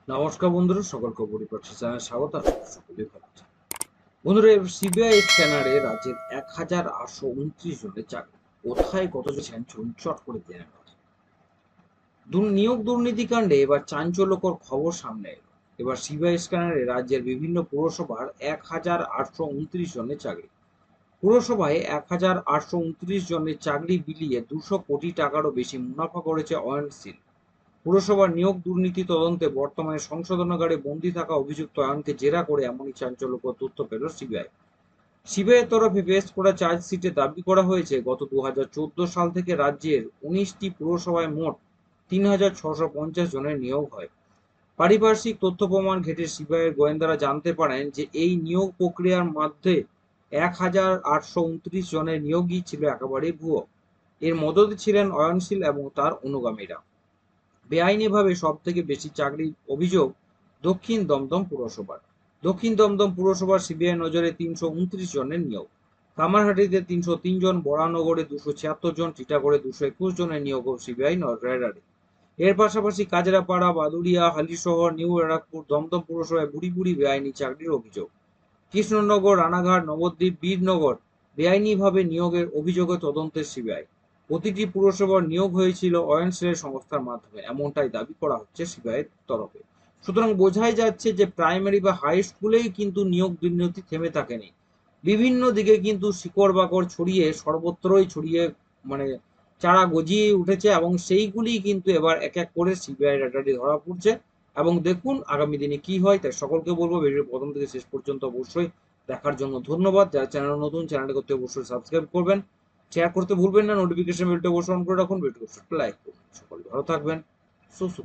নমস্কার বন্ধুরা, সকলকে পরিপ্রেক্ষিত চ্যানেলে স্বাগত। সকলেই ভালো আছেন। বন্ধুরা, সিবিআই স্ক্যানারে রাজ্যের 1829 জনের চাকরি কোথায় কত জন চট করে জেনে নেওয়া যাক। নিয়োগ দুর্নীতিকাণ্ডে এবার চাঞ্চল্যকর খবর সামনে এলো। এবার সিবিআই স্ক্যানারে রাজ্যের বিভিন্ন পুরসভার 1829 জনের চাকরি। পুরসভায় 1829 জনের চাকরি বিলিয়ে 200 কোটি টাকারও বেশি মুনাফা করেছে অয়নশীল। পুরসভার নিয়োগ দুর্নীতি তদন্তে বর্তমানে সংশোধনাগারে বন্দী থাকা অভিযুক্ত অয়নকে জেরা করে এমনই চাঞ্চল্যকর তথ্য পেল সিবিআই। সিবিআইয়ের তরফে পেশ করা চার্জশিটে দাবি করা হয়েছে, গত 2014 সাল থেকে রাজ্যের 19টি পুরসভায় মোট 3650 জনের নিয়োগ হয়। পারিপার্শ্বিক তথ্য প্রমাণ ঘেঁটে সিবিআইয়ের গোয়েন্দারা জানতে পারেন যে এই নিয়োগ প্রক্রিয়ার মধ্যে 1829 জনের নিয়োগই ছিল একেবারেই ভুয়ো। এর মদতে ছিলেন অয়নশীল এবং তার অনুগামীরা। বেআইনিভাবে সবথেকে বেশি চাকরির অভিযোগ দক্ষিণ দমদম পুরসভার। দক্ষিণ দমদম পুরসভার সিবিআই নজরে 329 জনের নিয়োগ। কামারহাটিতে 303 জন, বরানগরে 276 জন, টিটাগড়ে 221 জনের নিয়োগও সিবিআই রেডারে। এর পাশাপাশি কাজরাপাড়া, বাদুড়িয়া, হালিশহর, নিউ ব্যারাকপুর, দমদম পুরসভায় বুড়ি বুড়ি বেআইনি চাকরির অভিযোগ। কৃষ্ণনগর, রানাঘাট, নবদ্বীপ, বীরনগর বেআইনিভাবে নিয়োগের অভিযোগে তদন্তে সিবিআই। প্রতিটি পুরসভার নিয়োগ হয়েছিল অয়নশীলের সংস্থার মাধ্যমে, এমনটাই দাবি করা হচ্ছে সিবিআইয়ের তরফে। সুতরাং বোঝাই যাচ্ছে যে প্রাইমারি বা হাই স্কুলেই কিন্তু নিয়োগ দুর্নীতি থেমে থাকেনি। বিভিন্ন দিকে কিন্তু শিকড় বাকড় ছড়িয়ে সর্বত্রই ছড়িয়ে, মানে চারা গজিয়ে উঠেছে, এবং সেইগুলি কিন্তু এবার এক এক করে সিবিআই রেডারে ধরা পড়ছে। এবং দেখুন আগামী দিনে কি হয়। তাই সকলকে বলবো ভিডিও প্রথম থেকে শেষ পর্যন্ত অবশ্যই দেখার জন্য ধন্যবাদ। যারা চ্যানেল নতুন, চ্যানেলটি করতে অবশ্যই সাবস্ক্রাইব করবেন, শেয়ার করতে ভুলবেন না, নোটিফিকেশন বেলটা অবশ্যই অন করে রাখুন, ভিডিও লাইক করুন। সকলে ভালো থাকবেন, সুস্থ